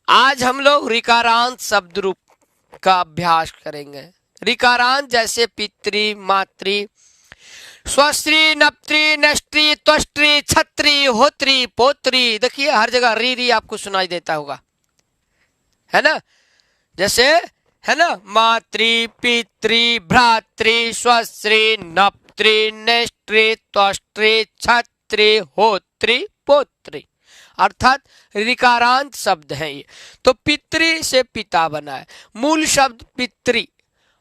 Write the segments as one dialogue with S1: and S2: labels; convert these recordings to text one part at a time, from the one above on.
S1: आज हम लोग ऋकारांत शब्द रूप का अभ्यास करेंगे। ऋकारांत जैसे पितृ, मातृ, स्वस्त्री, नप्त्री, नष्टी, त्वष्टी, छत्री, होत्री, पोत्री। देखिए हर जगह री री आपको सुनाई देता होगा, है ना। जैसे है ना, मातृ, पितृ, भ्रातृ, स्वस्त्री, नप्त्री, नेष्ट्री, त्वष्ट्री, छत्री, होत्री, पोत्री, अर्थात ऋकारांत शब्द है ये। तो पितृ से पिता बना है, मूल शब्द पितृ,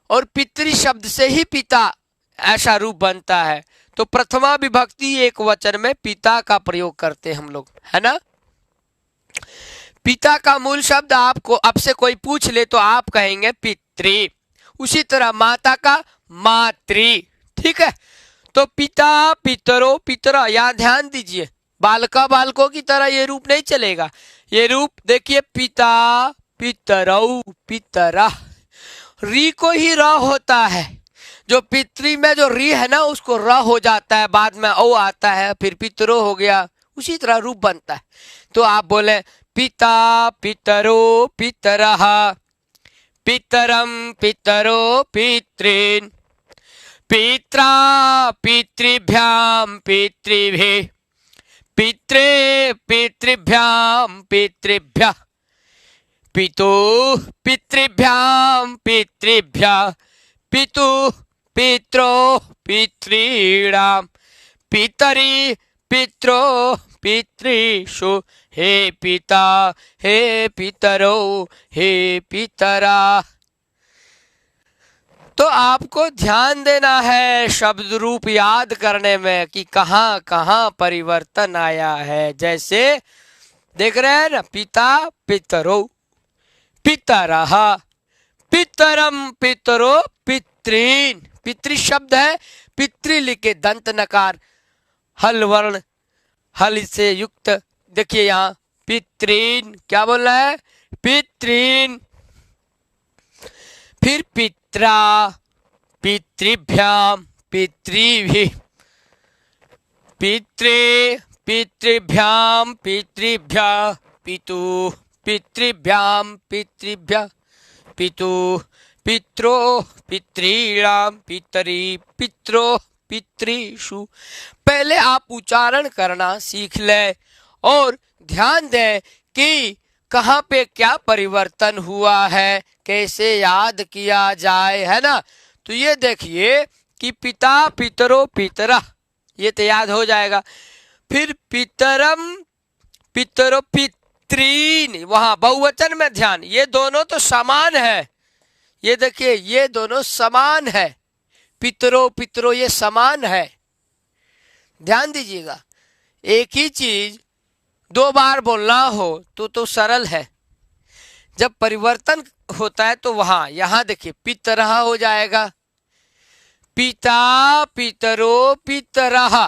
S1: और पितृ शब्द से ही पिता ऐसा रूप बनता है। तो प्रथमा विभक्ति एक वचन में पिता का प्रयोग करते हैं हम लोग, है ना। पिता का मूल शब्द आपको आपसे कोई पूछ ले तो आप कहेंगे पितृ। उसी तरह माता का मातृ, ठीक है। तो पिता, पितरो, पितरा, यहाँ ध्यान दीजिए, बालका बालकों की तरह ये रूप नहीं चलेगा। ये रूप देखिए, पिता, पितरौ, पितरा, री को ही र होता है। जो पितृ में जो री है ना, उसको र हो जाता है, बाद में ओ आता है, फिर पितरो हो गया, उसी तरह रूप बनता है। तो आप बोले पिता, पितरो, पितरः, पितरम, पितरो, पितॄन्, पित्रा, पितृभ्याम, पितृभिः, पित्रे, पितृभ्यां, पितृभ्यः, पितुः, पितृभ्यां, पितृभ्यः, पितुः, पित्रोः, पितॄणां, पितरि, पित्रोः, पितृषु, हे पिता, हे पितरो, हे पितरा। तो आपको ध्यान देना है शब्द रूप याद करने में कि कहाँ कहाँ परिवर्तन आया है। जैसे देख रहे हैं ना, पिता, पितरो, पितरः, पितरम, पितरो, पितॄन्। पितृ शब्द है, पितृ लिखे दंत नकार, हल वर्ण, हल से युक्त। देखिए यहाँ पितॄन्, क्या बोल रहा है, पितॄन्। फिर पित्रा, पितृभ्याम, पितृभिः, पित्रे, पितृभ्याम, पितृभ्यः, पितुः, पितृभ्याम, पितृभ्यः, पितुः, पित्रोः, पितॄणां, पितरि, पित्रोः, पितृषु। पहले आप उच्चारण करना सीख लें और ध्यान दें कि कहाँ पे क्या परिवर्तन हुआ है, कैसे याद किया जाए, है ना। तो ये देखिए कि पिता, पितरो, पितरा, ये तो याद हो जाएगा। फिर पितरम, पितरो, पितॄन्, वहां बहुवचन में ध्यान, ये दोनों तो समान है। ये देखिए ये दोनों समान है, पितरो, पितरो, ये समान है। ध्यान दीजिएगा, एक ही चीज दो बार बोलना हो तो सरल है। जब परिवर्तन होता है तो वहां, यहां देखिए पितरः हो जाएगा, पिता, पितरो, पितरः।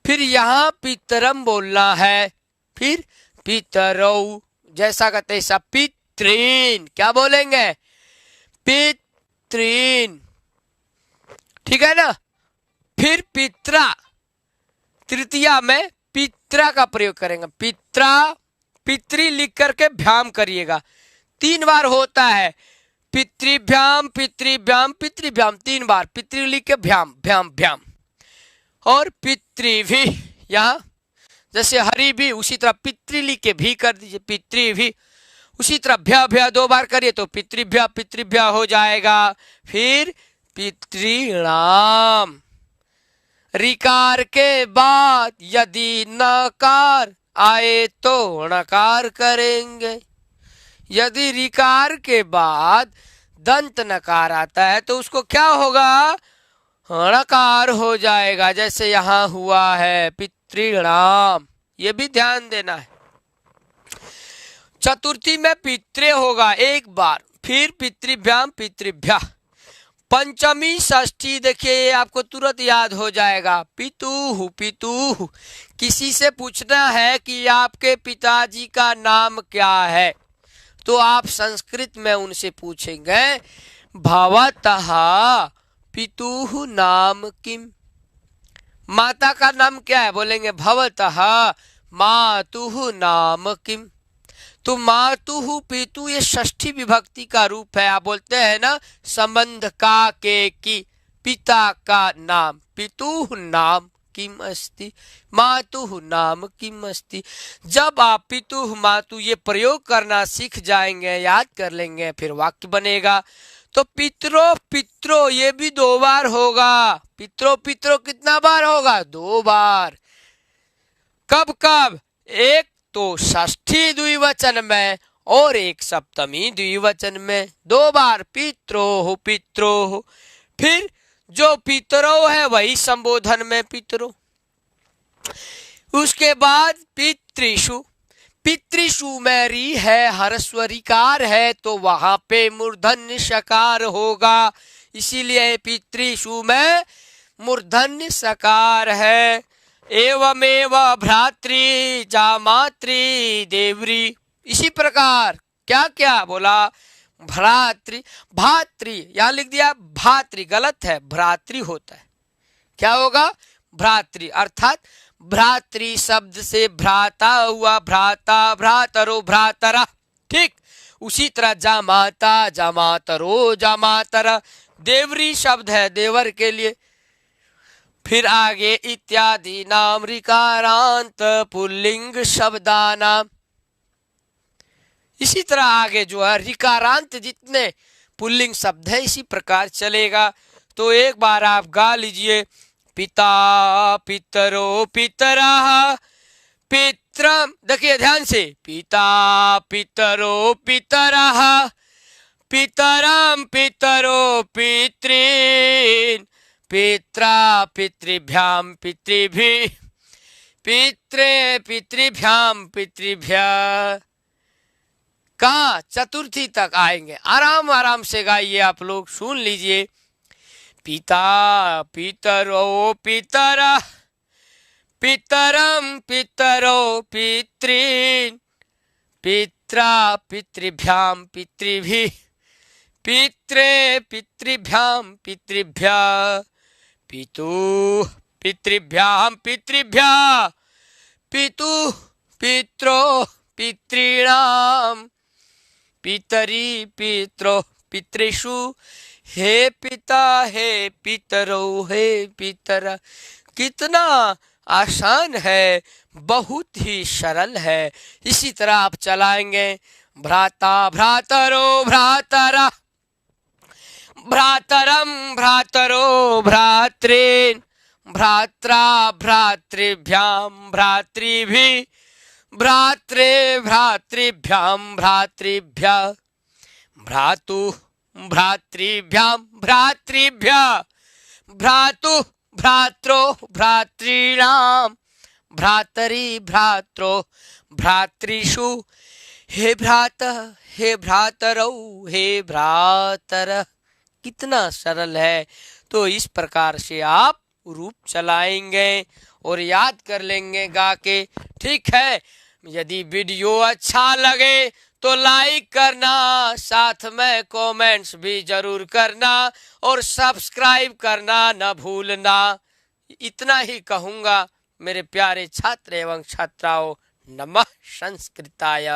S1: फिर यहां पितरम बोलना है, फिर पितरौ, जैसा का तैसा। पितॄन्, क्या बोलेंगे, पितॄन्, ठीक है ना। फिर पित्रा, तृतीया में पित्रा का प्रयोग करेंगे, पित्रा, पितृ लिख करके भ्याम करिएगा, 3 बार होता है। पितृभ्याम, पितृभ्याम, पितृभ्याम, 3 बार, पितृ लिख के भ्याम, भ्याम, भ्याम। और पितृभिः, यहाँ जैसे हरि भी, उसी तरह पितृ लिख के भी कर दीजिए, पितृभिः। उसी तरह भ्या भ्या 2 बार करिए तो पितृभ्या, पितृभ्या हो जाएगा। फिर पितॄणाम, ऋकार के बाद यदि नकार आए तो णकार करेंगे। यदि ऋकार के बाद दंत नकार आता है तो उसको क्या होगा, णकार हो जाएगा, जैसे यहाँ हुआ है पितॄणाम। ये भी ध्यान देना है। चतुर्थी में पित्रे होगा 1 बार, फिर पितृभ्याम, पितृभ्यः। पंचमी, षष्ठी देखिए ये आपको तुरंत याद हो जाएगा, पितुः, पितुः। किसी से पूछना है कि आपके पिताजी का नाम क्या है, तो आप संस्कृत में उनसे पूछेंगे, भवतः पितुः नाम किम। माता का नाम क्या है, बोलेंगे भवतः मातुः नाम किम। तो मातु पितु ये षष्ठी विभक्ति का रूप है। आप बोलते हैं ना संबंध का के की, पिता का नाम, पितु नाम किम अस्ति, मातु नाम किम अस्ति। जब आप पितु मातु ये प्रयोग करना सीख जाएंगे, याद कर लेंगे, फिर वाक्य बनेगा। तो पितरो पितरो ये भी 2 बार होगा। पितरो पितरो कितना बार होगा? 2 बार। कब कब? एक तो षष्ठी द्विवचन में और एक सप्तमी द्विवचन में, 2 बार पित्रो पित्रो। फिर जो पितरो है वही संबोधन में पितरो। उसके बाद पितृषु, पितृषु में री है, हरस्वरिकार है, तो वहां पे मूर्धन्य सकार होगा, इसीलिए पितृषु में मूर्धन्य सकार है। एवमेव भ्रातृ जामातृ देवरी, इसी प्रकार क्या क्या बोला? भ्रातृ, भातृ, यहां लिख दिया भातृ, गलत है, भ्रातृ होता है। क्या होगा? भ्रातृ, अर्थात भ्रातृ शब्द से भ्राता हुआ, भ्राता, भ्रातरो, भ्रातरा। ठीक उसी तरह जामाता, जामातरो, जामातरा, देवरी शब्द है देवर के लिए। फिर आगे इत्यादि नाम ऋकारांत पुल्लिंग शब्दानाम, इसी तरह आगे जो है ऋकारांत जितने पुल्लिंग शब्द है इसी प्रकार चलेगा। तो एक बार आप गा लीजिए, पिता पितरो पितरः पित्रम, देखिए ध्यान से, पिता पितरो पितरः पितरम पितरो पितॄन् पित्रा पितृभ्याम पितृभिः पित्रे पितृभ्याम पितृभ्यः। कहाँ? चतुर्थी तक आएंगे। आराम आराम से गाइए, आप लोग सुन लीजिए। पिता पितरो पितरः पितरम पितरो पितॄन् पित्रा पितृभ्याम पितृभिः पित्रे पितृभ्याम पितृभ्यः पितुः पितृभ्याम पितृभ्यः पितुः पित्रो पितॄणाम पितरी पित्रो पितृषु हे पिता हे पितरो हे पितरा। कितना आसान है, बहुत ही सरल है। इसी तरह आप चलाएंगे, भ्राता भ्रातरो भ्रातरा भ्रातरम भ्रातरो भ्रातॄन् भ्रात्रा भ्रातृभ्याम भ्रातृभिः भ्रात्रे भ्रातृभ्याम भ्रातृभ्यः भ्रातुः भ्रातृभ्याम भ्रातृभ्यः भ्रातुः भ्रात्रो भ्रातॄणाम भ्रातरी भ्रात्रो भ्रातृषु हे भ्राता हे भ्रातरौ हे भ्रातर। कितना सरल है। तो इस प्रकार से आप रूप चलाएंगे और याद कर लेंगे गा के। ठीक है, यदि वीडियो अच्छा लगे तो लाइक करना, साथ में कमेंट्स भी जरूर करना और सब्सक्राइब करना न भूलना। इतना ही कहूँगा मेरे प्यारे छात्र एवं छात्राओं। नमः संस्कृताय।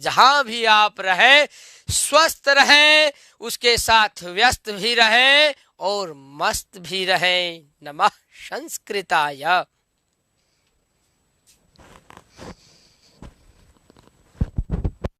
S1: जहाँ भी आप रहे स्वस्थ रहे, उसके साथ व्यस्त भी रहे और मस्त भी रहे। नमः संस्कृताय।